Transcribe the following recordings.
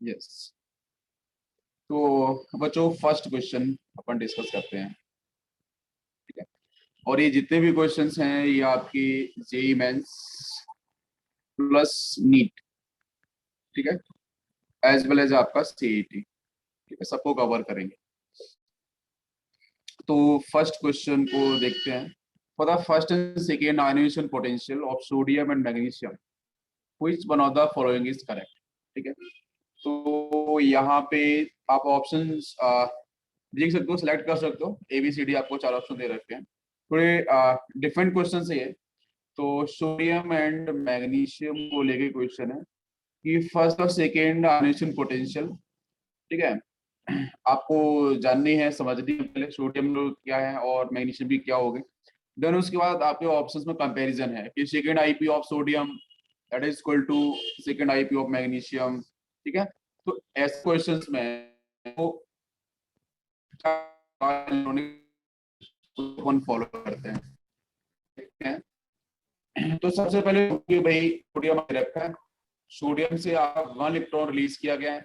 Yes, तो बच्चों first question अपन discuss करते हैं, ठीक है। और ये जितने भी क्वेश्चंस हैं ये आपकी जेई मेंस प्लस नीट, ठीक है, एज वेल एज आपका सीईटी, ठीक है, सबको कवर करेंगे। तो फर्स्ट क्वेश्चन को देखते हैं। For the first and second ionization potential of sodium and magnesium which one of the following is correct, ठीक है। तो यहाँ पे आप ऑप्शंस देख सकते हो, सिलेक्ट कर सकते हो। ABCD आपको 4 ऑप्शन दे रखे हैं, थोड़े डिफरेंट क्वेश्चन है ये। तो सोडियम एंड मैग्नीशियम को लेके क्वेश्चन है कि फर्स्ट और सेकेंड आयोनाइजेशन पोटेंशियल, ठीक है, आपको जाननी है, समझनी है पहले सोडियम क्या है और मैग्नीशियम भी क्या होगी। देन उसके बाद आपके ऑप्शंस में कंपैरिजन है कि second IP of sodium that is equal to second IP of magnesium, ठीक है। तो ऐसे क्वेश्चंस में तो अपन फॉलो करते हैं, ठीक है। तो सबसे पहले कि भाई सोडियम रखा है, सोडियम से आप 1 इलेक्ट्रॉन रिलीज किया गया है,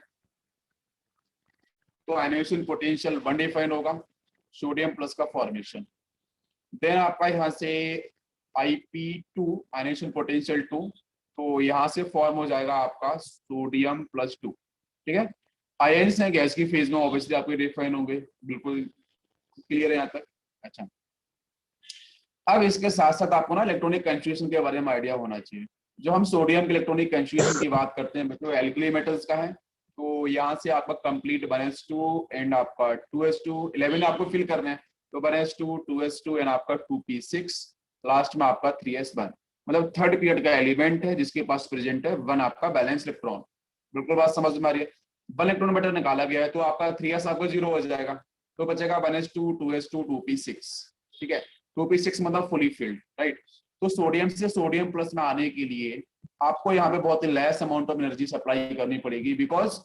तो आयोनाइजेशन पोटेंशियल 1 डिफाइन होगा, सोडियम प्लस का फॉर्मेशन। देन आपका यहाँ से IP2 आयोनाइजेशन पोटेंशियल 2, तो यहाँ से फॉर्म हो जाएगा आपका सोडियम प्लस 2, ठीक है। आयंस हैं गैस की फेज में, ऑब्वियसली आपके डिफाइन होंगे, बिल्कुल क्लियर है यहाँ तक। अच्छा, अब इसके साथ साथ आपको ना इलेक्ट्रॉनिक कन्फिग्रेशन के बारे में आइडिया होना चाहिए। जो हम सोडियम के इलेक्ट्रॉनिक कन्फिग्रेशन की बात करते हैं बच्चों, एल्कली मेटल्स का है, तो यहाँ से आपका कंप्लीट 1s2 एंड आपका 2s2 11 आपको फिल करना है, तो 1s2 2s2 एंड आपका 2p6, लास्ट में आपका 3s1, मतलब थर्ड पीरियड का एलिमेंट है जिसके पास प्रेजेंट है 1 आपका बैलेंस इलेक्ट्रॉन। बिल्कुल बात समझ में आ रही है। 1 इलेक्ट्रॉन बेटर निकाला गया है तो आपका 3s आपको 0 हो जाएगा, तो बचेगा 1s2 2s2 2p6, ठीक है। 2p6 मतलब फुली फिल्ड, राइट। तो सोडियम से सोडियम प्लस में आने के लिए आपको यहाँ पे बहुत ही less amount of energy supply करनी पड़ेगी, बिकॉज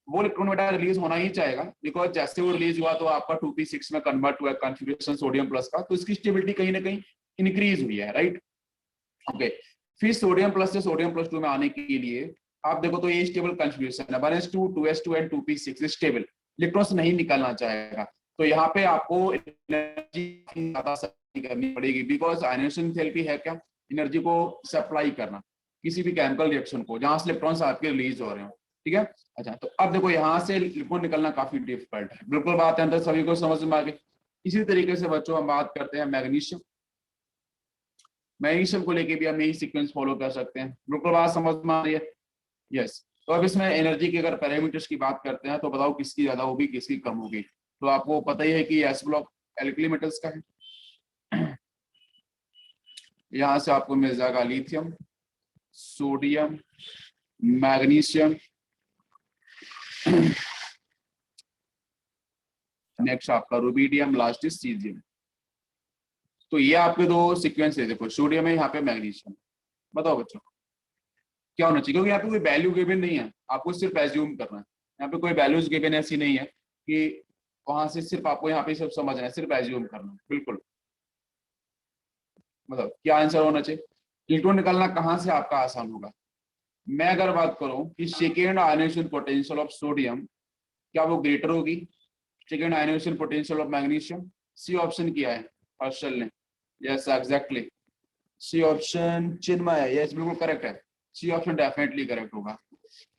वो इलेक्ट्रॉन बेटा रिलीज होना ही चाहेगा, बिकॉज जैसे वो रिलीज हुआ तो आपका 2p6 में कन्वर्ट हुआ कॉन्फ़िगरेशन सोडियम प्लस का, तो इसकी स्टेबिलिटी कहीं ना कहीं इंक्रीज हुई है, राइट। ओके, फिर सोडियम प्लस से सोडियम प्लस 2 में आने के लिए आप देखो तो ये स्टेबल कॉन्फ़िगरेशन है, 1s2 2s2 and 2p6 stable, electrons नहीं निकलना चाहेगा। तो यहाँ पे आपको एनर्जी ज्यादा करनी पड़ेगी, बिकॉज आयनाइजेशन थेरेपी है क्या, एनर्जी को सप्लाई करना किसी भी केमिकल रिएक्शन को जहां से इलेक्ट्रॉन्स आपके रिलीज हो रहे हो, ठीक है। अच्छा, तो अब देखो यहाँ से इलेक्ट्रॉन निकलना काफी डिफिकल्ट है, बिल्कुल बात है, अंदर सभी को समझ में आ गई। इसी तरीके से बच्चों हम बात करते हैं मैग्नीशियम, मैग्नीशियम को लेके भी हम यही सीक्वेंस फॉलो कर सकते हैं, बिल्कुल बात समझ में आ रही है। यस, तो अब इसमें एनर्जी की अगर पैरामीटर्स की बात करते हैं तो बताओ किसकी ज्यादा होगी किसकी कम होगी। तो आपको पता ही है कि एस ब्लॉक एल्कली मेटल्स का है, यहाँ से आपको मिल जाएगा लिथियम, सोडियम, मैग्नीशियम, नेक्स्ट आपका रुबिडियम, लास्ट इज सीजियम। तो ये आपके दो सीक्वेंस है, देखो सोडियम है, यहाँ पे मैग्नीशियम। बताओ बच्चों क्या होना चाहिए, क्योंकि यहाँ पे कोई वैल्यू गिवन नहीं है, आपको सिर्फ एज्यूम करना है। यहाँ पे कोई वैल्यूज गिवन ऐसी नहीं है कि वहां से सिर्फ आपको यहाँ पे सब समझना है, सिर्फ एज्यूम करना है, बिल्कुल। मतलब क्या आंसर होना चाहिए, इलेक्ट्रॉन निकालना कहाँ से आपका आसान होगा। मैं अगर बात करूं कि second ionization potential of sodium क्या वो ग्रेटर होगी second ionization potential of magnesium, C option किया है हर्षल ने, yes exactly, C option Chinmay है, यस बिल्कुल करेक्ट है, सी ऑप्शन डेफिनेटली करेक्ट होगा।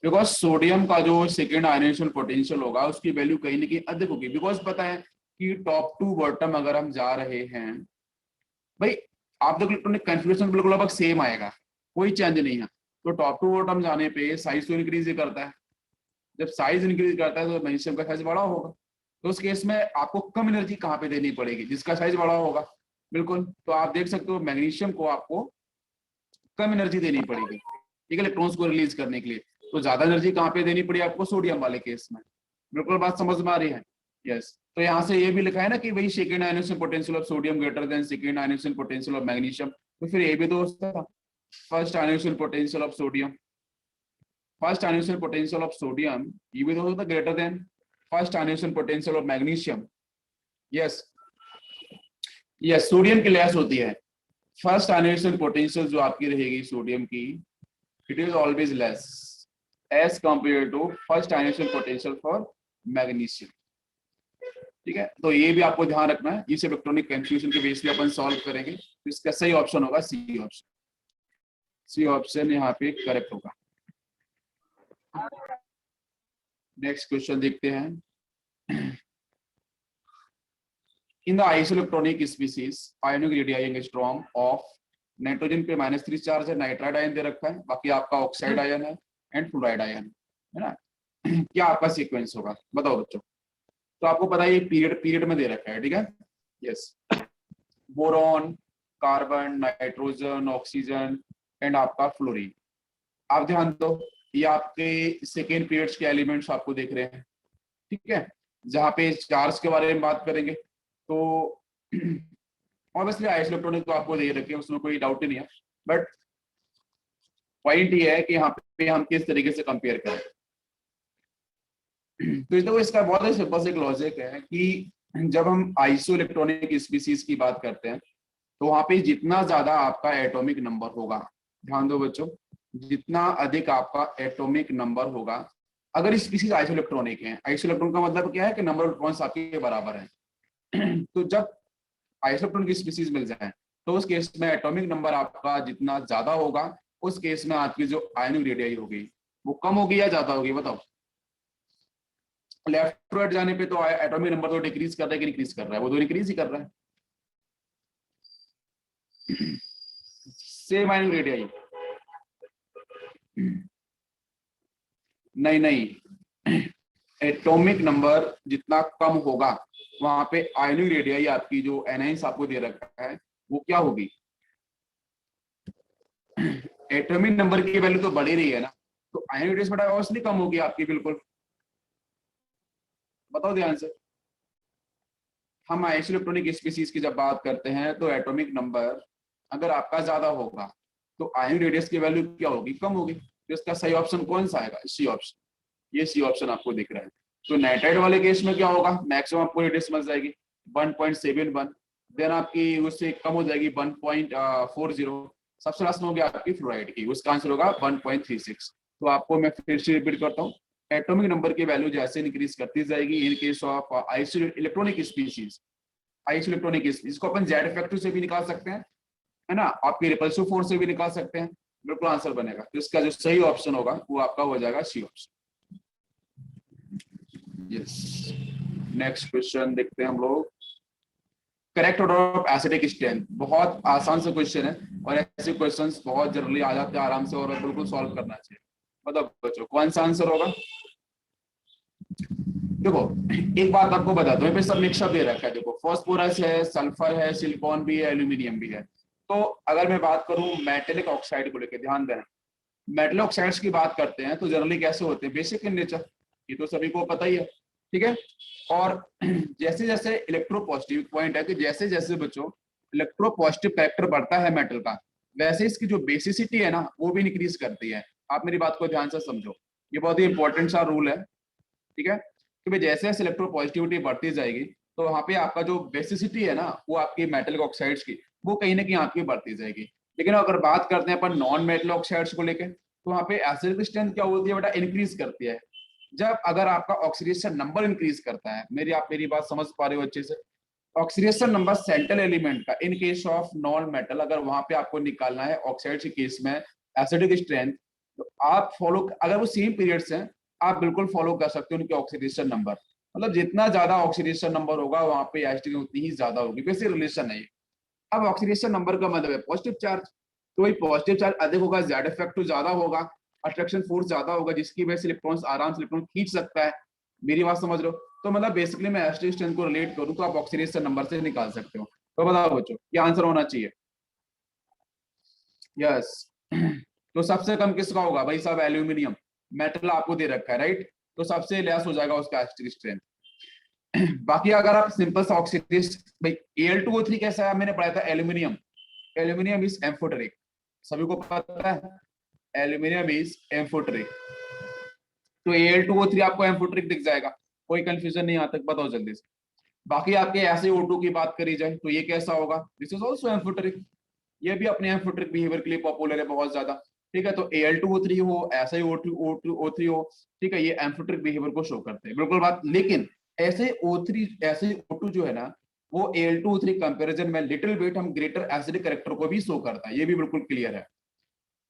बिकॉज सोडियम का जो सेकेंड आयोनाइजेशन पोटेंशियल होगा उसकी वैल्यू कहीं ना कहीं अधिक होगी, बिकॉज पता है कि टॉप टू बॉटम अगर हम जा रहे हैं भाई, आप देखो इलेक्ट्रॉनिक कन्फिग्रेशन बिल्कुल लगभग सेम आएगा, कोई चेंज नहीं है। तो टॉप टू बॉटम जाने पे साइज तो इंक्रीज ही करता है, जब साइज इंक्रीज करता है तो मैग्नीशियम का साइज बड़ा होगा, तो उस केस में आपको कम एनर्जी कहाँ पे देनी पड़ेगी, जिसका साइज बड़ा होगा, बिल्कुल। तो आप देख सकते हो मैग्नीशियम को आपको कम एनर्जी देनी पड़ेगी, ठीक है, इलेक्ट्रॉन्स को रिलीज करने के लिए। तो ज्यादा एनर्जी कहाँ पे देनी पड़ी आपको, सोडियम वाले केस में, बिल्कुल बात समझ में आ रही है। यस, तो यहाँ से ये भी लिखा है ना कि वही second ionization potential of sodium greater than second ionization potential of magnesium, तो फिर ये भी तो था first ionization potential of sodium, first ionization potential of sodium ये भी तो होता greater than first ionization potential of magnesium. Yes, yes, sodium की लेस होती है, फर्स्ट आयोनाइजेशन पोटेंशियल जो आपकी रहेगी सोडियम की, it is always less as compare to first ionization potential for magnesium. ठीक है, तो ये भी आपको ध्यान रखना है, इस इलेक्ट्रॉनिक कंफ्यूजन के बेस पे अपन सॉल्व करेंगे। तो इसका सही ऑप्शन होगा सी ऑप्शन। सी ऑप्शन यहाँ पे करेक्ट होगा। नेक्स्ट क्वेश्चन देखते हैं। In the isoelectronic species ionic radii angstrom of nitrogen पे -3 चार्ज है, नाइट्राइड आयन दे रखा है, बाकी आपका ऑक्साइड आयन है एंड फ्लोराइड आयन है ना। क्या आपका सीक्वेंस होगा बताओ बच्चों। तो आपको पता है ये पीरियड में दे रखा है, ठीक है। Yes, boron, carbon, nitrogen, oxygen and आपका फ्लोरीन। आप ध्यान दो, ये आपके सेकेंड पीरियड्स के एलिमेंट्स आपको देख रहे हैं, ठीक है। जहाँ पे चार्ज के बारे में बात करेंगे तो ऑब्वियसली आइसोइलेक्ट्रॉनिक तो आपको दे रखे हैं, उसमें कोई डाउट ही नहीं है। बट पॉइंट ये है कि यहाँ पे हम किस तरीके से कंपेयर करें। तो देखो इसका बहुत ही सिंपल से एक लॉजिक है कि जब हम आइसोइलेक्ट्रॉनिक स्पीसीज की बात करते हैं तो वहां पे जितना ज्यादा आपका एटॉमिक नंबर होगा, ध्यान दो बच्चों, जितना अधिक आपका एटॉमिक नंबर होगा, अगर स्पीसीज आइसोइलेक्ट्रॉनिक है, आइसोइलेक्ट्रॉन का मतलब क्या है कि नंबर ऑफ इलेक्ट्रॉन्स आपके बराबर है। तो जब आइसोइलेक्ट्रॉन की स्पीसीज मिल जाए तो उस केस में एटॉमिक नंबर आपका जितना ज्यादा होगा, उस केस में आपकी जो आयनिक रेडियाई होगी वो कम होगी या ज्यादा होगी बताओ। लेफ्ट टू राइट जाने पे तो एटॉमिक नंबर तो डिक्रीज कर रहा है कि इंक्रीज कर रहा है, वो तो इंक्रीज ही कर रहा है। सेम आयनिक रेडियाई नहीं, एटॉमिक नंबर जितना कम होगा वहां पे आयनिक रेडियाई आपकी जो एनाइंस आपको दे रखा है वो क्या होगी। एटॉमिक नंबर की वैल्यू तो बढ़ ही रही है ना, तो आयनिक रेडियस बड़ा ऑब्वियसली कम होगी आपकी, बिल्कुल। बताओ ध्यान से। हम आइसोइलेक्ट्रॉनिक स्पीसीज की जब बात करते हैं तो एटॉमिक नंबर अगर आपका ज्यादा होगा तो आयनिक रेडियस की वैल्यू क्या होगी, कम होगी। तो इसका सही ऑप्शन कौन सा आएगा, सी ऑप्शन। ये सी ऑप्शन आपको दिख रहा है। तो नाइट्राइड वाले केस में क्या होगा, मैक्सिमम आपको रेडियस मिल जाएगी 1.71, देन आपकी उससे कम हो जाएगी 1.40, सबसे लास्ट में होगी आपकी फ्लोराइड की, उसका आंसर होगा 1.36। तो आपको मैं फिर से रिपीट करता हूँ, एटॉमिक नंबर की वैल्यू जैसे इंक्रीज करती जाएगी in case of electronic species, isoelectronic इसको अपन जेड फैक्टर से भी निकाल सकते हैं, है ना, आपकी रिपल्सिव फोर्स से भी निकाल सकते हैं, बिल्कुल आंसर बनेगा। तो इसका जो सही ऑप्शन होगा वो आपका हो जाएगा C option. Yes, next question देखते हैं हम लोग। Correct order of acidic strength, बहुत आसान से क्वेश्चन है और ऐसे क्वेश्चंस बहुत जनरली आ जाते हैं आराम से और बिल्कुल सॉल्व करना चाहिए। मतलब बच्चों कौन सा आंसर होगा। देखो एक बात आपको बता दो, सब मिक्सअप दे रखा है। देखो फास्फोरस है, सल्फर है, सिलिकॉन भी है, एल्यूमिनियम भी है। तो अगर मैं बात करूं मेटेलिक ऑक्साइड को लेकर, ध्यान देना, मेटल ऑक्साइड्स की बात करते हैं तो जनरली कैसे होते हैं, बेसिक इन नेचर, ये तो सभी को पता ही है, ठीक है। और जैसे जैसे इलेक्ट्रोपॉजिटिव पॉइंट है कि जैसे जैसे बच्चों इलेक्ट्रोपॉजिटिव कैरेक्टर बढ़ता है मेटल का, वैसे इसकी जो बेसिसिटी है ना वो भी इंक्रीज करती है। आप मेरी बात को ध्यान से समझो, ये बहुत ही इंपॉर्टेंट सा रूल है, ठीक है। कि भाई जैसे जैसे इलेक्ट्रोपॉजिटिविटी बढ़ती जाएगी तो वहाँ पे आपका जो बेसिसिटी है ना वो आपकी मेटल ऑक्साइड्स की वो कहीं ना कहीं आपकी बढ़ती जाएगी। लेकिन अगर बात करते हैं अपन नॉन मेटल ऑक्साइड्स को लेकर तो वहाँ पे एसिडिक स्ट्रेंथ क्या होती है बेटा, इंक्रीज करती है। जब अगर आपका ऑक्सीडेशन नंबर इंक्रीज करता है, आप मेरी बात समझ पा रहे हो अच्छे से, ऑक्सीडेशन नंबर सेंट्रल एलिमेंट का in case of non metal, अगर वहां पे आपको निकालना है ऑक्साइड के केस में एसिडिक स्ट्रेंथ, तो आप फॉलो, अगर वो सेम पीरियड्स हैं आप बिल्कुल फॉलो कर सकते हो उनके ऑक्सीडेशन नंबर। मतलब जितना ज्यादा ऑक्सीडेशन नंबर होगा वहां पे एसिडिक उतनी ही ज्यादा होगी, वैसे रिलेशन है। अब ऑक्सीडेशन नंबर का मतलब है पॉजिटिव चार्ज, तो वही पॉजिटिव चार्ज अधिक होगा, जेड इफेक्ट ज्यादा होगा, अट्रैक्शन फोर्स ज्यादा होगा, जिसकी वजह से इलेक्ट्रॉन्स आराम से इलेक्ट्रॉन खींच सकता है। मेरी बात समझ रहे हो। तो मतलब बेसिकली मैं एसिडिक स्ट्रेंथ को रिलेट करूं तो आप ऑक्सीडेशन नंबर से निकाल सकते हो। तो बताओ बच्चों ये आंसर होना चाहिए। यस। तो सबसे कम किसका होगा भाई साहब, एल्यूमिनियम, मेटल आपको दे रखा है राइट, तो सबसे लेस हो जाएगा उसका एसिडिक स्ट्रेंथ। बाकी अगर आप सिंपल सा ऑक्सीडेशन, भाई Al2O3 कैसा है मैंने पढ़ा था, एल्यूमिनियम, एल्यूमिनियम इज एम्फोटेरिक, सभी को पता है एल्यूमिनियम इज एम्फोटेरिक। तो Al2O3 आपको एम्फोटेरिक दिख जाएगा, कोई कंफ्यूजन नहीं, यहाँ तक बताओ जल्दी से। बाकी आपके SaO2 की बात करी जाए तो ये कैसा होगा, दिस इज ऑल्सो एम्फोटेरिक, ये भी अपने एम्फोटेरिक बिहेवियर के लिए पॉपुलर है बहुत ज्यादा। ठीक है, तो Al2O3 हो, ऐसा ही O2O3 हो, ठीक है, ये एम्फोटेरिक बिहेवियर को शो करते हैं, बिल्कुल बात। लेकिन ऐसे O3 ऐसे O2 जो है ना, वो Al2O3 कंपैरिजन में लिटिल बिट हम ग्रेटर एसिडिक कैरेक्टर को भी शो करता है, ये भी बिल्कुल क्लियर है।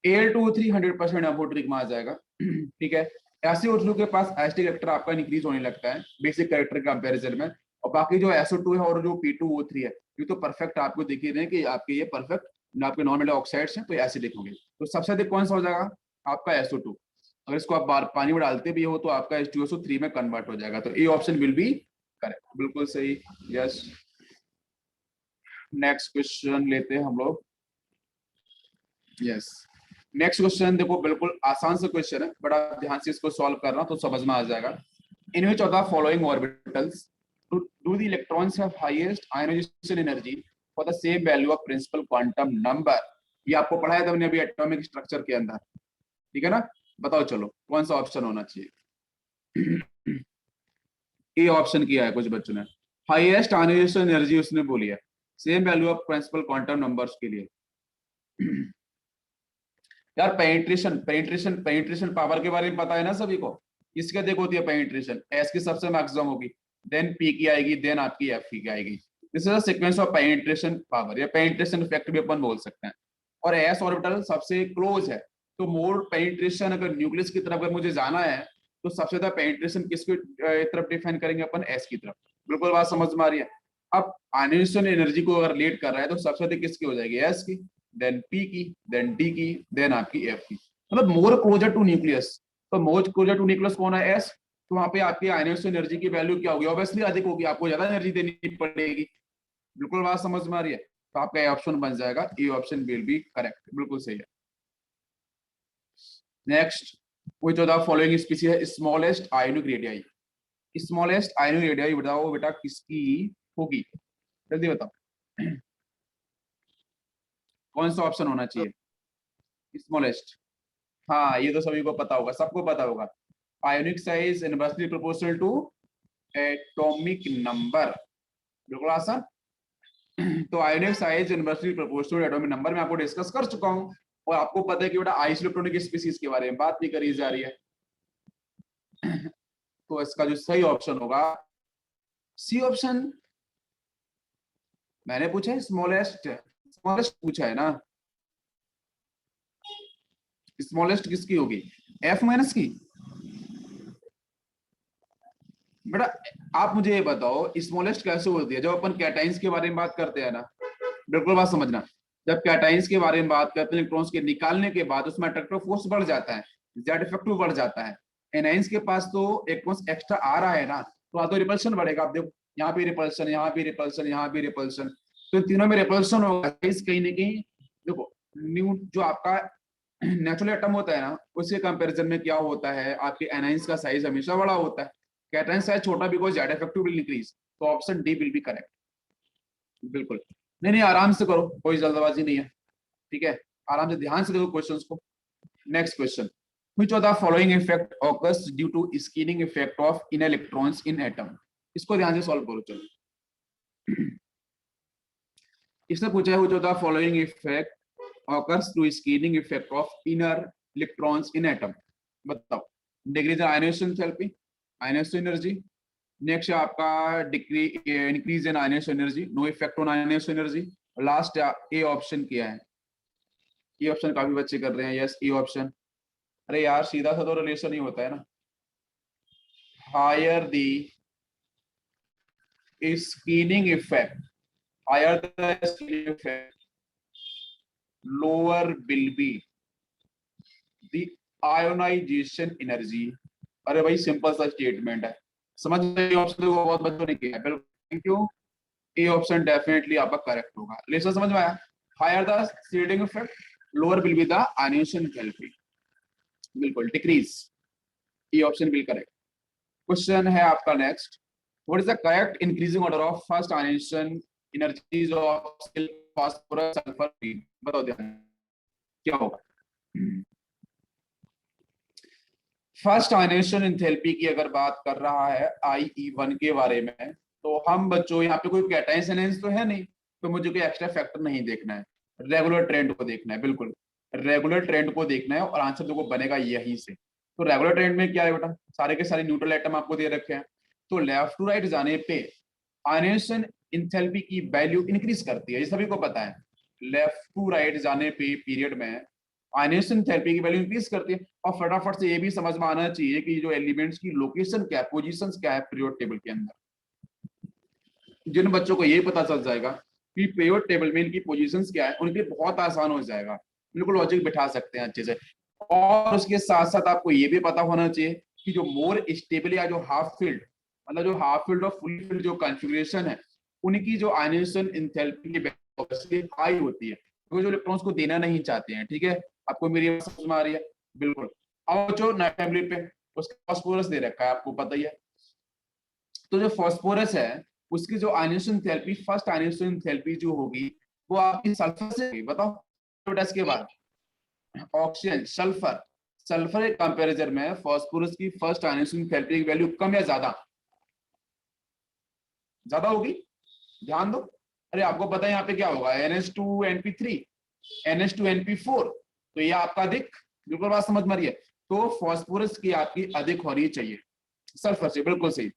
Al2O3 100% एम्फोटेरिक में आ जाएगा। ठीक है, ऐसे O2 के पास एसिडिक कैरेक्टर आपका इंक्रीज होने लगता है बेसिक कैरेक्टर कंपैरिजन में, और बाकी जो SO2 है और जो P2O3 है, ये तो परफेक्ट आपको दिख ही रहे हैं कि आपके ये परफेक्ट आपके नॉन मेटल ऑक्साइड्स हैं, तो एसिडिक होंगे। तो सबसे अधिक कौन सा हो जाएगा आपका SO2। अगर इसको आप बार पानी में डालते भी हो तो आपका H2SO3 में कन्वर्ट हो जाएगा, तो ए ऑप्शन विल बी करेक्ट, बिल्कुल सही। यस, नेक्स्ट क्वेश्चन लेते हैं हम लोग। यस, नेक्स्ट क्वेश्चन देखो बिल्कुल आसान सा क्वेश्चन है, बड़ा ध्यान से इसको सॉल्व करना तो समझ में आ जाएगा। In which of the following orbitals do the electrons have highest ionization energy for the same value of principal quantum number। ये आपको पढ़ाया था हमने अभी एटॉमिक स्ट्रक्चर के अंदर, ठीक है ना। बताओ चलो कौन सा ऑप्शन होना चाहिए। ए ऑप्शन किया है कुछ बच्चों ने, हाईएस्ट आयोनाइजेशन एनर्जी उसने बोली है, same value of principal quantum numbers के लिए। यार पेनिट्रेशन पेनिट्रेशन पेनिट्रेशन पावर के बारे में पता है ना सभी को, किसके देख होती है पेनिट्रेशन, एस की सबसे मैक्सिमम होगी, देन पी की आएगी, देन आपकी एफ की आएगी। This is the sequence of penetration power या पेनिट्रेशन इफेक्ट भी अपन बोल सकते हैं। और एस ऑर्बिटल सबसे क्लोज है, तो मोर पेनिट्रेशन अगर न्यूक्लियस की तरफ अगर मुझे जाना है तो सबसे ज्यादा पेनिट्रेशन किसकी तरफ डिफाइन करेंगे अपन, एस की तरफ। बिल्कुल बात समझ में आ रही है। अब आयोनाइजेशन एनर्जी को अगर लेट कर रहा है तो सबसे अधिक किसकी हो जाएगी, एस की, देन पी की, देन डी की, देन आपकी एफ की। मतलब मोर क्लोजर टू न्यूक्लियस, तो मोर क्लोजर टू न्यूक्लियस कौन है, एस। तो वहां पे आपकी आयोनाइजेशन एनर्जी की वैल्यू क्या होगी, ऑब्वियसली अधिक होगी, आपको ज्यादा एनर्जी देनी पड़ेगी। बिल्कुल बात समझ में आ रही है, तो आपका ए ऑप्शन बन जाएगा, A option will be correct, बिल्कुल सही है। Next, which of the following species है smallest ionic radii. Smallest ionic radii बताओ बेटा किसकी होगी, जल्दी बताओ। कौन सा ऑप्शन होना चाहिए स्मॉलेस्ट। हाँ ये तो सभी को पता होगा, सबको पता होगा, ionic size inversely proportional to atomic number, बिल्कुल आसान। तो ionic size inversely proportional to atomic number में आपको डिस्कस कर चुका हूं, और आपको पता है कि बेटा आइसोइलेक्ट्रॉनिक स्पीशीज के बारे में बात भी करी जा रही है। तो इसका जो सही ऑप्शन होगा सी ऑप्शन। मैंने पूछा है स्मॉलेस्ट, स्मॉलेस्ट पूछा है ना, स्मॉलेस्ट किसकी होगी, एफ माइनस की। बेटा आप मुझे ये बताओ स्मॉलेस्ट कैसे होती है, जब अपन कैटाइंस के बारे में बात करते हैं ना, बिल्कुल बात समझना, जब कैटाइंस के बारे में बात करते हैं इलेक्ट्रॉन्स के निकालने के बाद उसमें अट्रैक्टिव फोर्स बढ़ जाता है, जेड इफेक्टिव बढ़ जाता है। एनाइंस के पास तो इलेक्ट्रॉन्स एक्स्ट्रा आ रहा है ना, तो आ तो रिपल्शन बढ़ेगा। आप देखो यहाँ पे रिपल्शन, यहाँ पे रिपल्शन, यहाँ पे रिपल्शन, तो इन तीनों में रिपल्शन होगा कहीं ना कहीं। देखो न्यू जो आपका नेचुरल एटम होता है ना, उसके कंपैरिजन में क्या होता है, आपके एनाइंस का साइज हमेशा बड़ा होता है, कैटाइन साइज छोटा, because Z effective will increase. तो option D will be correct, बिल्कुल। नहीं नहीं आराम से करो, कोई जल्दबाजी नहीं है, ठीक है, आराम से ध्यान से देखो क्वेश्चंस को। Next question, which of the following effect occurs due to screening effect of in electrons in atom. इसको ध्यान से सॉल्व करो चलो। इसने पूछा है which of the following effect occurs through screening effect of inner electrons in atom. बताओ, decrease in ionisation therapy, ionisation energy, next आपका increase in ionisation energy, no effect on ionisation energy, last A option किया है। ये option काफी बच्चे कर रहे हैं, यस ए ऑप्शन। अरे यार सीधा सा तो रिलेशन ही होता है ना, higher the screening effect, higher the screening effect, lower will be the ionisation energy. अरे भाई सिंपल सा स्टेटमेंट है, समझ रहे ऑप्शन को बहुत बच्चों ने किया है, बिल्कुल thank you. A option definitely आपका करेक्ट होगा, लेसन समझ में आया, higher the screening effect, lower will be the ionisation energy, बिल्कुल decrease, A option will correct. Question है आपका next, what is the correct increasing order of first ionisation energies of silver phosphorus sulphur, बताओ ध्यान क्या होगा। First ionization enthalpy की अगर बात कर रहा है IE1 के बारे में, तो हम बच्चों यहाँ पे कोई कैटाइंस एनाइंस तो है नहीं, तो मुझे कोई एक्स्ट्रा फैक्टर नहीं देखना है, रेगुलर ट्रेंड को देखना है, बिल्कुल। रेगुलर ट्रेंड को देखना है और आंसर देखो बनेगा यहीं से। तो रेगुलर ट्रेंड में क्या है बेटा, सारे के सारे न्यूट्रल एटम आपको दे रखे हैं, तो लेफ्ट टू राइट जाने पे आयनेशन इंथैल्पी की वैल्यू इंक्रीज करती है, ये सभी को पता है। लेफ्ट टू राइट जाने पे पीरियड में आयनेशन इंथैल्पी की वैल्यू इंक्रीज करती है। और फटाफट से ये भी समझ में आना चाहिए कि जो एलिमेंट्स की लोकेशन क्या है, पोजीशन क्या है पीरियड टेबल के अंदर। जिन बच्चों को ये पता चल जाएगा कि पीरियड टेबल में इनकी पोजीशंस क्या है, उनके लिए बहुत आसान हो जाएगा, बिल्कुल लॉजिक बिठा सकते हैं अच्छे से। और उसके साथ साथ आपको ये भी पता होना चाहिए कि जो मोर स्टेबल या जो हाफ फील्ड, मतलब जो हाफ फील्ड और फुल फील्ड जो कॉन्फ़िगरेशन है, उनकी जो आयनेशन इंथैल्पी की वैल्यू हाई होती है, क्योंकि जो इलेक्ट्रॉन्स को देना नहीं चाहते हैं। ठीक है, आपको मेरी बात समझ में आ रही है? बिल्कुल। और जो नाइट फैमिली पे उसका फास्फोरस दे रखा है, आपको पता ही है। तो जो फास्फोरस है उसकी जो ionisation therapy, first ionisation therapy जो होगी वो आपकी सल्फर से होगी। बताओ इसके बाद ऑक्सीजन, सल्फर, सल्फर के कंपैरिजन में फास्फोरस की फर्स्ट आयनेशन थेरेपी की वैल्यू कम या ज्यादा? ज्यादा होगी, ध्यान दो। अरे आपको पता है यहाँ पे क्या होगा, NH2NP3, NH2NP4, तो ये आपका अधिक, बिल्कुल बात समझ में आ रही है। तो फास्फोरस की आपकी अधिक होनी चाहिए सल्फर से, बिल्कुल सही।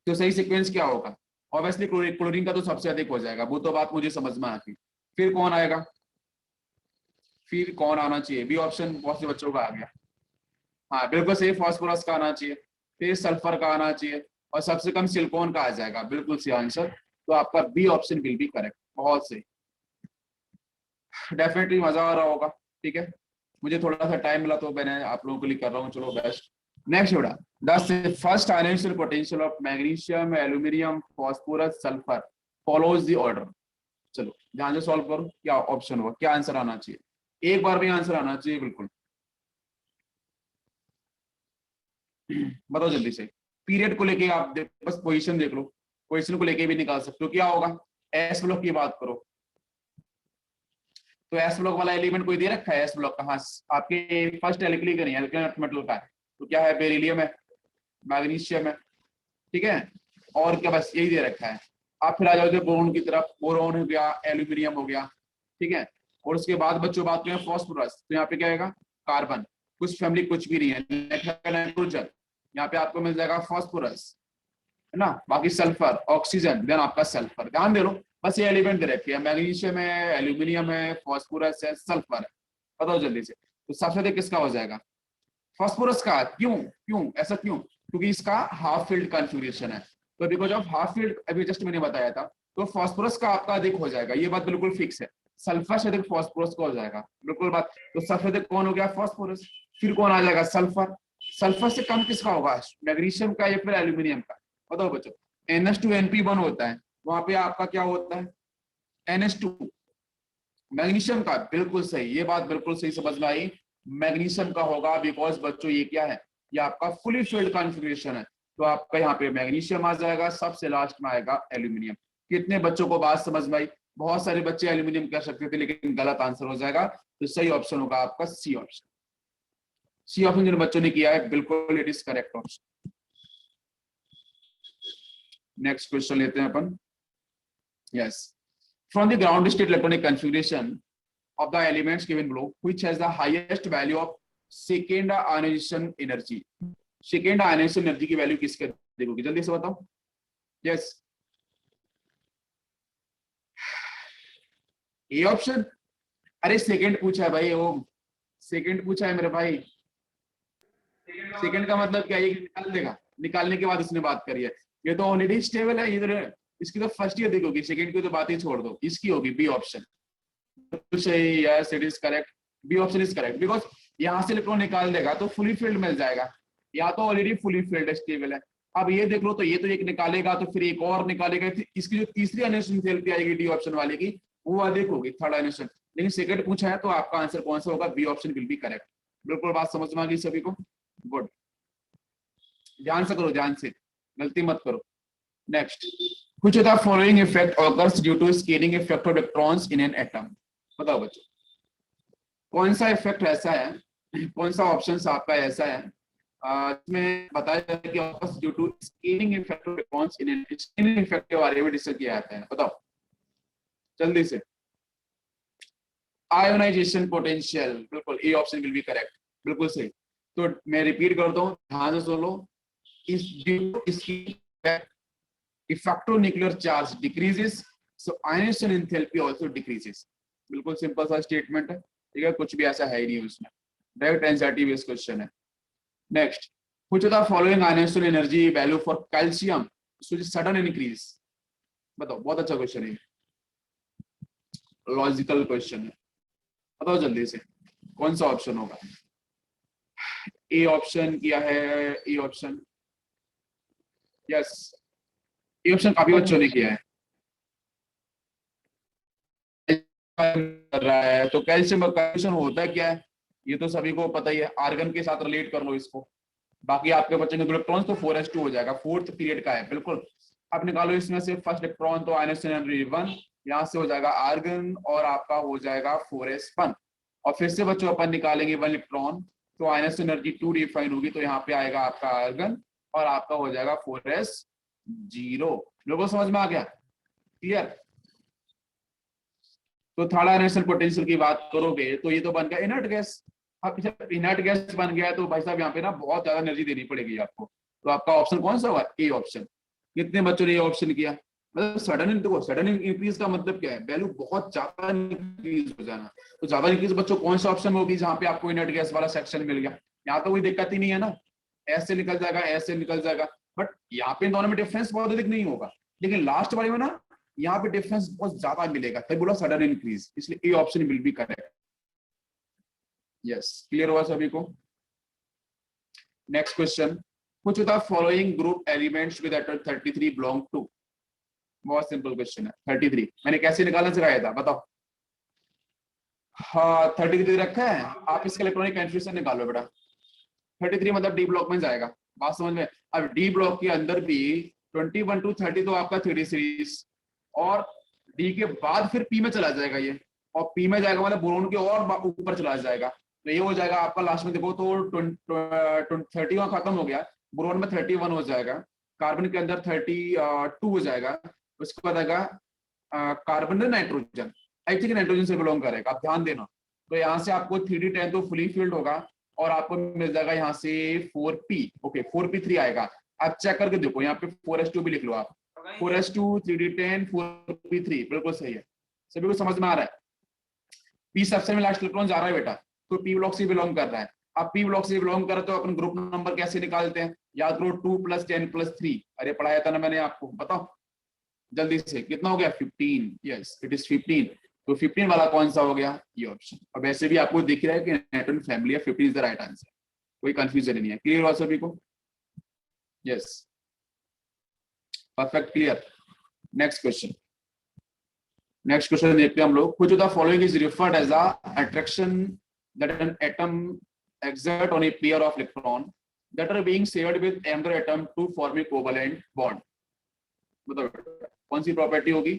तो सही सीक्वेंस क्या होगा? ऑब्वियसली क्लोरीन का तो सबसे अधिक हो जाएगा, वो तो बात मुझे समझ में आती। फिर कौन आएगा, फिर कौन आना चाहिए? बी ऑप्शन बहुत से बच्चों का आ गया। हाँ बिल्कुल सही, फास्फोरस का आना चाहिए, फिर सल्फर का आना चाहिए, और सबसे कम सिलिकॉन का आ जाएगा। बिल्कुल सही आंसर, तो आपका B option will be correct. बहुत सही, डेफिनेटली मजा आ रहा होगा। ठीक है, मुझे थोड़ा सा टाइम मिला तो मैंने आप लोगों के लिए कर रहा हूँ, चलो बेस्ट। नेक्स्ट बेटा, the first ionization potential of magnesium, aluminium, phosphorus, sulphur follows the order. चलो ध्यान से सॉल्व करो, क्या ऑप्शन होगा, क्या आंसर आना चाहिए? एक बार भी आंसर आना चाहिए, बिल्कुल बताओ जल्दी से। पीरियड को लेके आप बस पोजीशन देख लो, पोजीशन को लेके भी निकाल सकते हो। क्या होगा, एस ब्लॉक की बात करो, तो एस ब्लॉक वाला एलिमेंट कोई दे रखा है? एस ब्लॉक का, हाँ आपके फर्स्ट एल्किली का नहीं है, एल्किल मेटल का है। तो क्या है, बेरिलियम है, मैग्नीशियम है, ठीक है, और क्या, बस यही दे रखा है। आप फिर आ जाओगे बोरोन की तरफ, बोरोन हो गया, एल्यूमिनियम हो गया, ठीक है। और उसके बाद बच्चों बात करें फास्फोरस, तो यहाँ पे क्या आएगा, कार्बन, कुछ फैमिली कुछ भी नहीं है, नाइट्रोजन, यहाँ पे आपको मिल जाएगा फास्फोरस, है ना। बाकी सल्फर, ऑक्सीजन, देन आपका सल्फर। ध्यान दे लो, बस ये एलिमेंट दे रखे हैं, मैग्नीशियम है, एल्यूमिनियम है, फास्फोरस है, सल्फर है। बताओ जल्दी से, तो सबसे अधिक किसका हो जाएगा? फास्फोरस का। क्यों क्यों ऐसा क्यों? क्योंकि इसका हाफ फील्ड कॉन्फ़िगरेशन है, तो बिकॉज ऑफ हाफ फील्ड, अभी जस्ट मैंने बताया था, तो फास्फोरस का आपका अधिक हो जाएगा, ये बात बिल्कुल फिक्स है। सल्फर से अधिक फास्फोरस का हो जाएगा, बिल्कुल बात। तो सबसे अधिक कौन हो गया, फास्फोरस। फिर कौन आ जाएगा, सल्फर। सल्फर से कम किसका होगा, मैग्नीशियम का या फिर एल्यूमिनियम का? बताओ बच्चों। NH2NP1 होता है, वहां पे आपका क्या होता है, NH2, मैग्नीशियम का। बिल्कुल सही, ये बात बिल्कुल सही समझ में आई, मैग्नीशियम का होगा, बिकॉज बच्चों ये क्या है, ये आपका फुली फिल्ड कॉन्फ़िगरेशन है, तो आपका यहाँ पे मैग्नीशियम आ जाएगा, सबसे लास्ट में आएगा एल्यूमिनियम। कितने बच्चों को बात समझ में आई? बहुत सारे बच्चे एल्यूमिनियम कह सकते थे, लेकिन गलत आंसर हो जाएगा, तो सही ऑप्शन होगा आपका सी ऑप्शन। सी ऑप्शन जिन बच्चों ने किया है, बिल्कुल it is correct option. Next question लेते हैं अपन। Yes, from the ground state electronic configuration of the elements given below, which has the highest value of second ionization energy? second ionization energy की value किसके देखोगे, जल्दी से बताओ। Yes, A option. अरे सेकंड पूछा है भाई, वो सेकंड पूछा है मेरे भाई। सेकंड का मतलब क्या है, ये निकाल देगा, निकालने के बाद उसने बात करी है, ये तो ऑलरेडी स्टेबल है इधर। इसकी तो फर्स्ट ईयर देखोगी, सेकंड की तो बात ही छोड़ दो, इसकी होगी बी ऑप्शन। सही, yes it is correct, B option is correct, because यहाँ से इलेक्ट्रॉन निकाल देगा तो फुली फील्ड मिल जाएगा, या तो ऑलरेडी फुली फील्ड स्टेबल है। अब ये देख लो, तो ये तो एक निकालेगा, तो फिर एक और निकालेगा, इसकी जो तीसरी आयनेशन थेरेपी आएगी डी ऑप्शन वाले की, वो अधिक होगी, थर्ड आयनेशन। लेकिन सेकंड पूछा है, तो आपका आंसर कौन सा होगा, B option will be correct. बिल्कुल बात समझ में आ गई सभी को, गुड। ध्यान से करो, ध्यान से, गलती मत करो। Next, which of the following effect occurs due to scaling effect of electrons in an atom? बताओ बच्चों, कौन सा इफेक्ट ऐसा है, कौन सा ऑप्शन आपका ऐसा है इसमें बताया जाता है कि occurs due to scaling effect of electrons in N, scaling effect के बारे में डिस्कस किया जाता है, बताओ जल्दी से। आयोनाइजेशन पोटेंशियल, बिल्कुल ए ऑप्शन विल बी करेक्ट, बिल्कुल सही। तो मैं रिपीट करता हूँ, ध्यान से सुन लो। इसकी इफेक्टिव न्यूक्लियर चार्ज डिक्रीजेस, सो आयनेशन एंथैल्पी आल्सो डिक्रीजेस। बिल्कुल सिंपल सा स्टेटमेंट है, ठीक है, कुछ भी ऐसा है ही नहीं उसमें, डायरेक्ट एनसीईआरटी बेस्ड क्वेश्चन है। Next, which of the following ionisation energy value for calcium sudden increase? बताओ, बहुत अच्छा क्वेश्चन है, लॉजिकल क्वेश्चन है, बताओ जल्दी से कौन सा ऑप्शन होगा? ए ऑप्शन किया है, A option, yes, A option काफी बच्चों ने किया है। कर रहा है तो कैल्शियम कैल्शियम होता है क्या है, ये तो सभी को पता ही है, आर्गन के साथ रिलेट कर लो इसको। बाकी आपके बच्चे के इलेक्ट्रॉन्स तो 4s2 हो जाएगा, फोर्थ पीरियड का है, बिल्कुल। आप निकालो इसमें से फर्स्ट इलेक्ट्रॉन, तो आयनेशन एनर्जी 1, यहाँ से हो जाएगा आर्गन और आपका हो जाएगा 4s1। और फिर से बच्चों अपन निकालेंगे 1 इलेक्ट्रॉन, तो आयनेशन एनर्जी 2 डिफाइन होगी, तो यहाँ पे आएगा आपका आर्गन और आपका हो जाएगा 4s0। लोगों समझ में आ गया? क्लियर? तो थर्ड आयनेशन पोटेंशियल की बात करोगे तो ये तो बन गया इनर्ट गैस। अब जब इनर्ट गैस बन गया तो भाई साहब यहाँ पे ना बहुत ज्यादा एनर्जी देनी पड़ेगी आपको, तो आपका ऑप्शन कौन सा होगा? A option. कितने बच्चों ने ये ऑप्शन किया? मतलब सडन, देखो सडन इंक्रीज का मतलब क्या है? वैल्यू बहुत ज्यादा इंक्रीज हो जाना। तो ज्यादा इंक्रीज बच्चों कौन सा ऑप्शन होगी जहाँ पे आपको इनर्ट गैस वाला सेक्शन मिल गया? यहाँ तो कोई दिक्कत ही नहीं है ना, ऐसे निकल जाएगा, ऐसे निकल जाएगा, बट यहाँ पे दोनों में डिफरेंस बहुत अधिक नहीं होगा, लेकिन लास्ट वाले में ना यहाँ पे डिफरेंस बहुत ज्यादा मिलेगा, तभी बोला सडन इंक्रीज, इसलिए A option will be correct. Yes, clear हुआ सभी को? Next question, which of the following group elements with atom 33 belong to? बहुत सिंपल क्वेश्चन है। 33 मैंने कैसे निकालना सिखाया था, बताओ? हाँ 33 रखा है, आप इसका इलेक्ट्रॉनिक कन्फ्यूजन निकालो बेटा। 33 मतलब डी ब्लॉक में जाएगा, बात समझ में? अब डी ब्लॉक के अंदर भी 21 to 30 तो आपका 3D सीरीज, और डी के बाद फिर पी में चला जाएगा ये, और पी में जाएगा मतलब बोरोन के और ऊपर चला जाएगा, तो ये हो जाएगा आपका लास्ट में देखो तो 31 खत्म हो गया, बोरोन में 31 हो जाएगा, कार्बन के अंदर 32 हो जाएगा, उसके बाद आएगा carbon nitrogen, I think nitrogen से बिलोंग करेगा, आप ध्यान देना। तो यहाँ से आपको 3D10 तो फुली फिल्ड होगा, और आपको मिल जाएगा यहाँ से 4p, ओके 4p3 आएगा। आप चेक करके देखो, यहाँ पे 4s2 भी लिख लो आप, 4s2 3D10 4p3, बिल्कुल सही है, सभी को समझ में आ रहा है? पी सबसे में लास्ट इलेक्ट्रॉन जा रहा है बेटा, तो पी ब्लॉक से बिलोंग कर रहा है। अब पी ब्लॉक से बिलोंग कर रहा है तो अपन ग्रुप नंबर कैसे निकालते हैं? याद करो 2 + 10 + 3, अरे पढ़ाया था ना मैंने आपको, बताओ जल्दी से, कितना हो गया? 15, यस इट इज 15। तो 15 वाला कौन सा हो गया? ये ऑप्शन। और वैसे भी आपको दिख रहा है कि नाइट्रोजन फैमिली है, 15 इज द राइट आंसर, कोई कंफ्यूजन नहीं है। क्लियर हुआ सभी को? Yes, perfect, clear. Next question, next question देखते हैं हम लोग। Which of the following is referred as a attraction that an atom exert on a pair of electron that are being shared with another atom to form a covalent bond? बताओ कौन सी property होगी?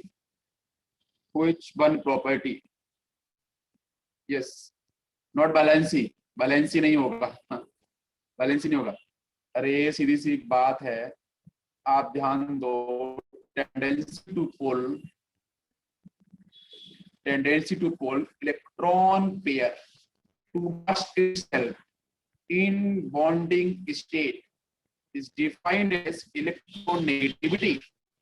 Which one property? Yes, not valency, valency नहीं होगा, valency नहीं होगा। अरे सीधी सी बात है, आप ध्यान दो, tendency to pull electron pair to burst itself in bonding state is defined as electronegativity।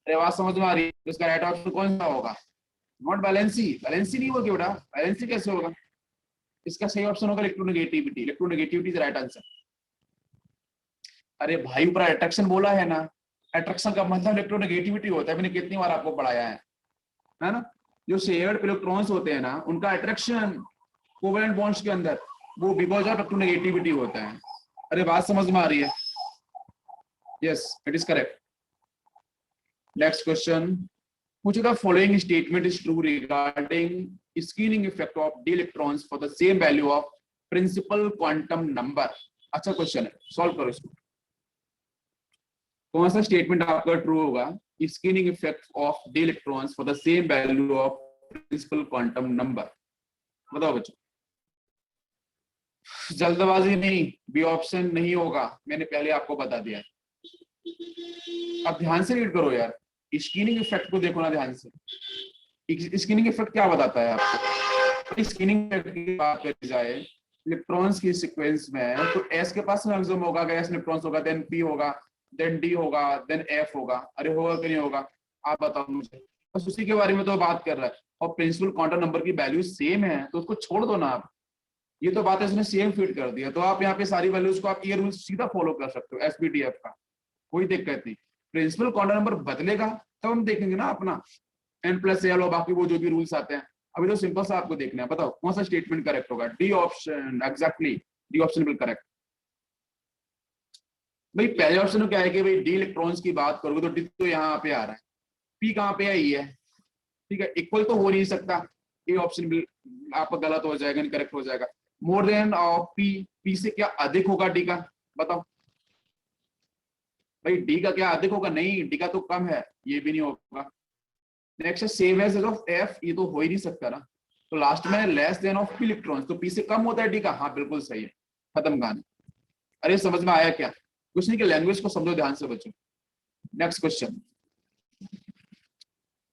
अरे बात समझ में आ रही है? तो इसका राइट ऑप्शन कौन सा होगा? नॉट वैलेंसी, वैलेंसी नहीं होगी बेटा, वैलेंसी कैसे होगा? इसका सही ऑप्शन होगा electronegativity, electronegativity is right answer. अरे भाई ऊपर अट्रैक्शन बोला है ना, अट्रैक्शन का मतलब इलेक्ट्रोनेगेटिविटी होता है, मैंने कितनी बार आपको पढ़ाया है ना? जो शेयर्ड इलेक्ट्रॉन्स होते हैं ना, उनका अट्रैक्शन कोवेलेंट बॉन्ड्स के अंदर वो बिकॉज ऑफ इलेक्ट्रोनेगेटिविटी होता है। अरे बात समझ में आ रही है? Yes it is correct. Next question, which of the following statement is true regarding scattering effect of d electrons for the same value of principal quantum number? अच्छा क्वेश्चन है, सॉल्व करो इसको। कौन सा स्टेटमेंट आपका ट्रू होगा? Scanning effect of d electrons for the same value of principal quantum number, बताओ बच्चों। जल्दबाजी नहीं, बी ऑप्शन नहीं होगा, मैंने पहले आपको बता दिया। अब ध्यान से रीड करो यार, स्कैनिंग इफेक्ट को देखो ना ध्यान से। स्कैनिंग इफेक्ट क्या बताता है आपको? स्कैनिंग की बात करी जाए इलेक्ट्रॉन्स की सीक्वेंस में, तो एस के पास मैक्सिमम होगा, अगर एस इलेक्ट्रॉन्स होगा, देन पी होगा, देन डी होगा, देन एफ होगा। अरे होगा कि नहीं होगा, आप बताओ मुझे। बस उसी के बारे में तो बात कर रहा है। और प्रिंसिपल क्वांटम नंबर की वैल्यू सेम है तो उसको छोड़ दो ना आप। ये तो बात है इसने सेम फिट कर दिया, तो आप यहाँ पे सारी वैल्यूज को आप ये रूल सीधा फॉलो कर सकते हो एसबीटीएफ का, कोई दिक्कत नहीं। प्रिंसिपल क्वांटम नंबर बदलेगा तब हम देखेंगे ना अपना एन प्लस एल और बाकी वो जो भी रूल्स आते हैं। अभी तो सिंपल सा आपको देखना है, बताओ कौन सा स्टेटमेंट करेक्ट होगा। D option, exactly D option बिल्कुल करेक्ट। भाई पहले ऑप्शन में क्या है कि भाई डी इलेक्ट्रॉन्स की बात करोगे तो डी तो यहाँ पे आ रहा है, पी कहाँ पे है, ई है, ठीक है, इक्वल तो हो नहीं सकता। ये ऑप्शन आपका गलत हो जाएगा, इनकरेक्ट हो जाएगा। मोर देन पी, पी से क्या अधिक होगा डी का, बताओ भाई डी का क्या अधिक होगा, नहीं डी का तो कम है, ये भी नहीं होगा। नेक्स्ट है सेम एज ऑफ एफ, ये तो हो ही नहीं सकता ना। तो लास्ट में less than of P electrons, तो पी से कम होता है डी का, हाँ बिल्कुल सही है, खत्म कहानी। अरे समझ में आया क्या, कुछ नहीं कि लैंग्वेज को समझो ध्यान से बच्चों। नेक्स्ट क्वेश्चन,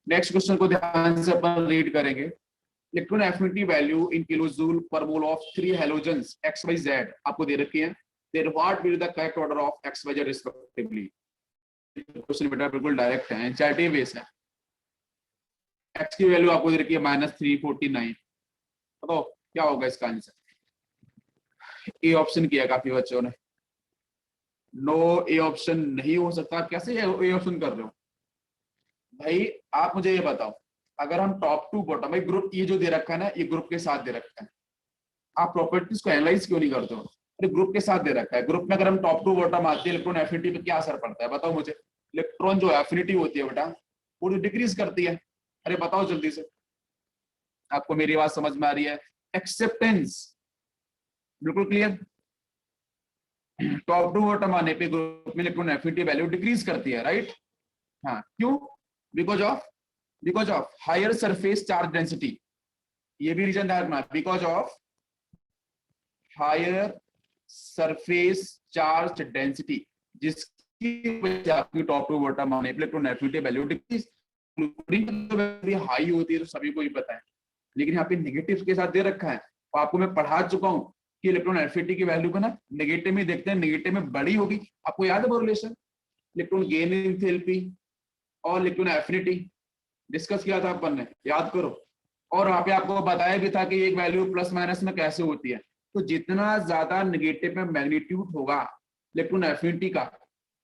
नेक्स्ट क्वेश्चन को ध्यान से अपन रीड करेंगे। Electron affinity value in kilojoule per mole of 3 halogens X Y Z आपको दे रखी है, there what will the correct order of X Y Z respectively. Question बेटा बिल्कुल डायरेक्ट है, एनसीईआरटी बेस है। एक्स की वैल्यू आपको दे रखी है -349, बताओ क्या होगा इसका आंसर। ए ऑप्शन किया काफी बच्चों ने, नो ए ऑप्शन नहीं हो सकता। कैसे ए ऑप्शन कर रहे हो भाई, आप मुझे ये बताओ, अगर हम टॉप टू बॉटम, भाई ग्रुप ये जो दे रखा है ना, ये ग्रुप के साथ दे रखा है, आप प्रॉपर्टीज को एनालाइज क्यों नहीं करते हो। अरे ग्रुप के साथ दे रखा है, ग्रुप में अगर हम टॉप टू बॉटम आते हैं, इलेक्ट्रॉन एफिनिटी पे क्या असर पड़ता है बताओ मुझे। इलेक्ट्रॉन जो एफिनिटी होती है बेटा वो डिक्रीज करती है। अरे बताओ जल्दी से, आपको मेरी बात समझ में आ रही है। एक्सेप्टेंस बिल्कुल क्लियर, टॉप टू बॉटम आने पे ग्रुप में इलेक्ट्रॉन एफिनिटी वैल्यू डिक्रीज करती है, राइट। हाँ क्यों, because of higher surface charge density, ये भी रीजन ध्यान रखना, because of higher surface charge density, जिसकी वजह से आपकी टॉप टू बॉटम आने पे electron affinity value decrease. High होती है तो सभी को ही पता है, लेकिन यहाँ पे नेगेटिव के साथ दे रखा है। और आपको मैं पढ़ा चुका हूँ कि इलेक्ट्रॉन एफिनिटी की वैल्यू को ना नेगेटिव में देखते हैं, नेगेटिव में बड़ी होगी। आपको याद है वो relation, electron gain in enthalpy और इलेक्ट्रॉन एफिनिटी डिस्कस किया था अपन ने, याद करो। और वहां पे आपको बताया भी था कि एक वैल्यू प्लस माइनस में कैसे होती है। तो जितना ज्यादा नेगेटिव में मैग्नीट्यूड होगा इलेक्ट्रॉन एफिनिटी का,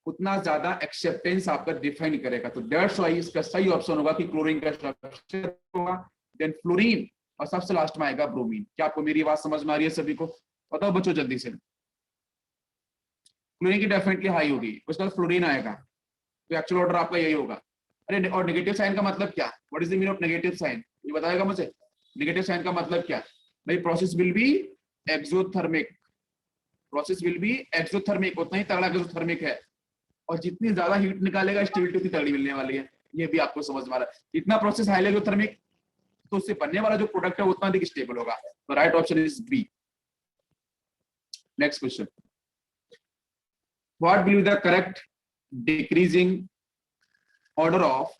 उतना ज्यादा एक्सेप्टेंस आपका डिफाइन करेगा। तो दैट्स व्हाई इसका सही ऑप्शन होगा कि क्लोरीन का स्ट्रक्चर होगा, देन फ्लोरीन, और सबसे लास्ट में आएगा ब्रोमीन। क्या आपको मेरी बात समझ में आ रही है सभी को, बताओ बच्चों जल्दी से। क्लोरीन की डेफिनेटली हाई होगी, उसके बाद फ्लोरीन आएगा, तो एक्चुअल ऑर्डर आपका यही होगा। अरे और नेगेटिव साइन का मतलब क्या, what is the meaning of negative sign, ये बताएगा मुझे। नेगेटिव साइन का मतलब क्या, भाई process will be exothermic, process will be exothermic, उतना ही तगड़ा एक्सोथर्मिक है। और जितनी ज्यादा हीट निकालेगा स्टेबिलिटी उतनी तगड़ी मिलने वाली है, ये भी आपको समझ में आ रहा है। जितना प्रोसेस हाईली एक्सोथर्मिक, तो उससे बनने वाला जो प्रोडक्ट है उतना अधिक स्टेबल होगा। तो right option is B. Next question, what will be the correct decreasing order of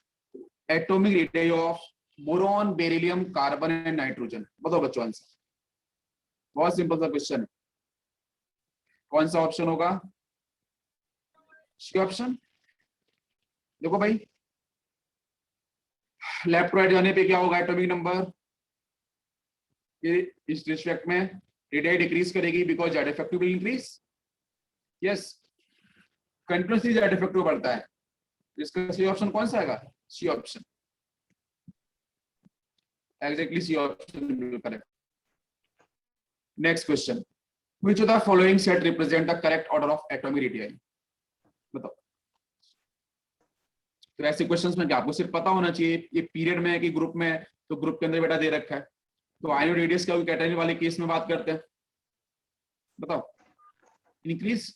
atomic radius of boron, beryllium, carbon and nitrogen. बताओ बच्चों आंसर, बहुत सिंपल सा क्वेश्चन है। कौन सा ऑप्शन होगा, ऑप्शन देखो भाई, लेफ्ट टू राइट जाने पे क्या होगा, एटॉमिक नंबर इस रिस्पेक्ट में रेडियस डिक्रीज करेगी because Z effective will increase. Yes, continuously Z effective बढ़ता है। इसका सी ऑप्शन कौन सा आएगा, C option, exactly C option correct. Next question, which of the following set represent the correct order of atomic radius, बताओ। तो ऐसे questions में क्या आपको सिर्फ पता होना चाहिए ये पीरियड में है कि ग्रुप में है, तो ग्रुप के अंदर बेटा दे रखा है। तो आयन रेडियस का कैटेगरी वाले केस में बात करते हैं, बताओ इंक्रीज,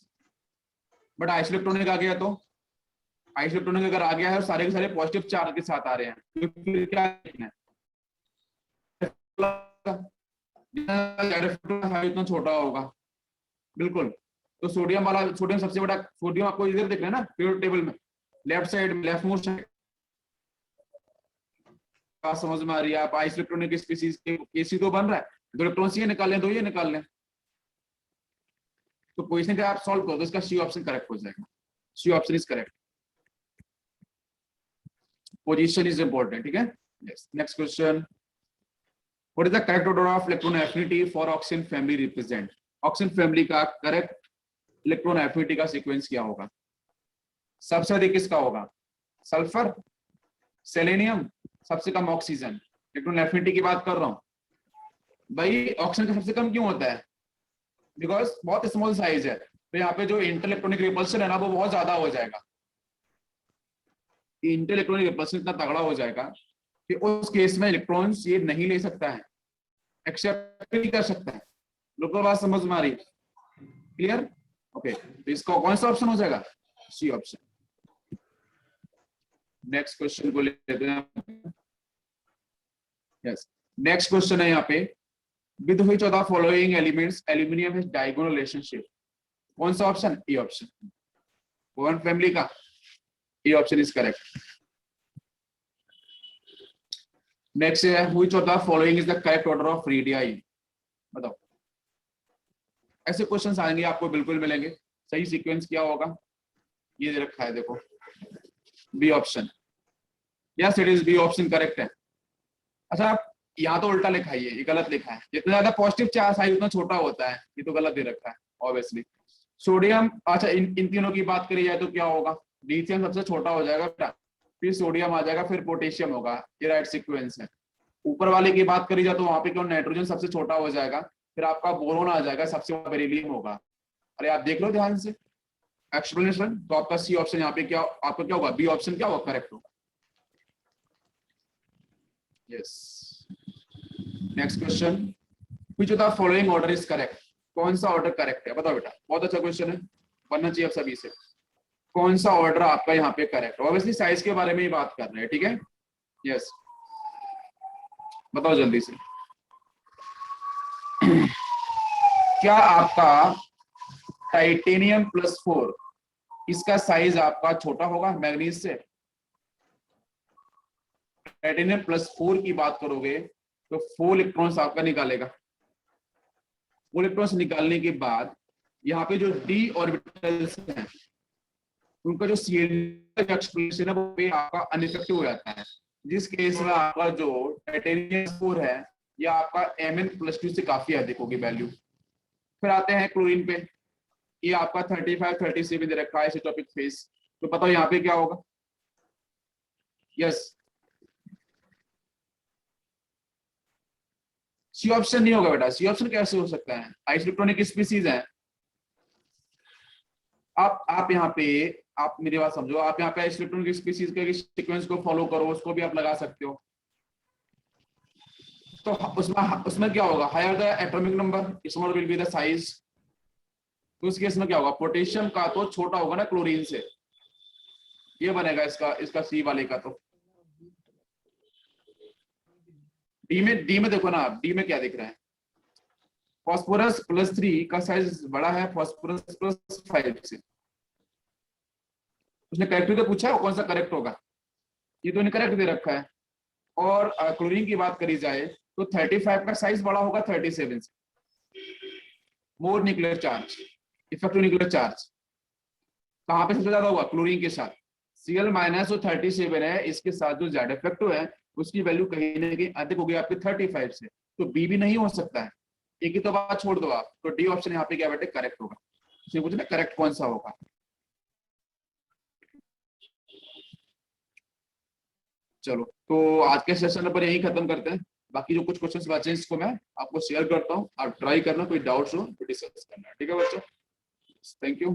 बट आइसोइलेक्ट्रॉनिक आ गया, तो आइसोइलेक्ट्रॉनिक अगर आ गया है और सारे के सारे पॉजिटिव चार्ज के साथ आ रहे हैं, तो फिर क्या लिखना है, इतना छोटा होगा बिल्कुल। तो सोडियम वाला, सोडियम सबसे बड़ा, सोडियम आपको इधर दिख रहा है ना पीरियड टेबल में, लेफ्ट साइड में, लेफ्ट मोस्ट साइड, बात समझ में आ रही है? आप आइस इलेक्ट्रॉनिक स्पीसीज के केसी तो बन रहा है, दो इलेक्ट्रॉन ये निकाल लें, दो ये निकाल लें, तो पोजीशन का आप सॉल्व करो तो इसका सी ऑप्शन करेक्ट हो जाएगा। C option is correct, position is important, ठीक है। Yes, next question, what is the correct order of electron affinity for oxygen family represent? Oxygen family का करेक्ट इलेक्ट्रॉन एफिनिटी का sequence क्या होगा? सबसे अधिक किसका होगा? सल्फर, सेलेनियम, सबसे कम ऑक्सीजन। इलेक्ट्रॉन एफिनिटी की बात कर रहा हूं भाई, ऑक्सीजन का सबसे कम क्यों होता है? बिकॉज बहुत स्मॉल साइज है, तो यहाँ पे जो इंटर इलेक्ट्रॉनिक रिपल्शन है ना वो बहुत ज्यादा हो जाएगा। इंटर इलेक्ट्रॉनिक रिपल्शन इतना तगड़ा हो जाएगा कि उस केस में इलेक्ट्रॉन्स ये नहीं ले सकता है, एक्सेप्ट नहीं कर सकता है। लोग को बात समझ में आ रही है? क्लियर? ओके, तो इसका कौन सा ऑप्शन हो जाएगा? C option. नेक्स्ट क्वेश्चन को लेते हैं। यस, नेक्स्ट क्वेश्चन है यहाँ पे, with which of the following elements aluminium has diagonal relationship? कौन सा option? A option, boron family का A option is correct. Next है, which of the following is the correct order of radii? बताओ। ऐसे questions आएंगे आपको, बिल्कुल मिलेंगे। सही सीक्वेंस क्या होगा? ये दे रखा है देखो, B option. Yes, it is B option correct है। अच्छा, यहाँ तो उल्टा लिखा है, ये गलत लिखा है। जितना ज्यादा पॉजिटिव चार्ज साइज उतना छोटा होता है, ये तो गलत दे रखा है ऑब्वियसली। सोडियम, अच्छा इन तीनों की बात करी जाए तो क्या होगा? लिथियम सबसे छोटा हो जाएगा बेटा, फिर सोडियम आ जाएगा, फिर पोटेशियम होगा, ये राइट सीक्वेंस है। ऊपर वाले की बात करी जाए तो वहां पे क्यों नाइट्रोजन सबसे छोटा हो जाएगा, फिर आपका बोरोन आ जाएगा, सबसे बड़ा बेरिलियम होगा। अरे आप देख लो ध्यान से एक्सप्लेनेशन, तो आपका सी ऑप्शन यहाँ पे क्या, आपका क्या होगा? बी ऑप्शन क्या होगा? करेक्ट होगा। Yes, next question, which of the following order is correct? कौन सा ऑर्डर करेक्ट है? बताओ बेटा, बहुत अच्छा क्वेश्चन है, बनना चाहिए आप सभी से। कौन सा ऑर्डर आपका यहाँ पे करेक्ट? ऑब्वियसली साइज के बारे में ही बात कर रहे हैं, ठीक है। यस, बताओ जल्दी से। क्या आपका टाइटेनियम +4 इसका साइज आपका छोटा होगा मैग्नीज से? टाइटेनियम +4 की बात करोगे तो 4 इलेक्ट्रॉन्स आपका निकालेगा। 4 इलेक्ट्रॉन्स निकालने के बाद यहाँ पे जो डी ऑर्बिटल्स हैं उनका जो CN एक्सप्रेशन है वो पे आपका अनइफेक्टिव हो जाता है, जिस केस में आपका जो टाइटेनियम स्कोर है या आपका Mn+2 से काफी अधिक होगी वैल्यू। फिर आते हैं क्लोरीन पे, ये आपका 35 37 दे रखा है आइसोटोपिक फेस, तो बताओ यहाँ पे क्या होगा? यस, सी ऑप्शन नहीं होगा बेटा। सी ऑप्शन कैसे हो सकता है? आइसोटोनिक स्पीसीज है। आप यहाँ पे, आप मेरी बात समझो, आप यहाँ पे आइसोटोनिक स्पीसीज के सीक्वेंस को फॉलो करो, उसको भी आप लगा सकते हो। तो उसमें क्या होगा? Higher the atomic number, small will be the size. तो उस केस में क्या होगा? पोटेशियम का तो छोटा होगा ना क्लोरीन से, ये बनेगा इसका सी वाले का। तो डी में देखो ना, डी में क्या दिख रहा है? फॉस्फोरस +3 का साइज बड़ा है फॉस्फोरस +5 से। उसने करेक्ट तो पूछा है, कौन सा करेक्ट होगा? ये तो इनकरेक्ट दे रखा है। और क्लोरीन की बात करी जाए तो 35 का साइज बड़ा होगा 37 से। More nuclear charge, effective nuclear charge कहाँ पे सबसे ज्यादा होगा? क्लोरीन के साथ। Cl- जो 37 है, इसके साथ जो ज्यादा इफेक्टिव है उसकी वैल्यू कहीं ना कहीं अधिक होगी आपके 35 से, तो बी भी नहीं हो सकता है। एक ही तो बात छोड़ दो आप, तो डी ऑप्शन यहाँ पे क्या बेटे? करेक्ट होगा। इसे पूछना करेक्ट कौन सा होगा। चलो, तो आज के सेशन पर यही खत्म करते हैं। बाकी जो कुछ क्वेश्चंस बचे हैं इसको मैं आपको शेयर करता हूँ, आप ट्राई करना, कोई डाउट्स हो तो डिस्कस करना, ठीक है बच्चों। Thank you.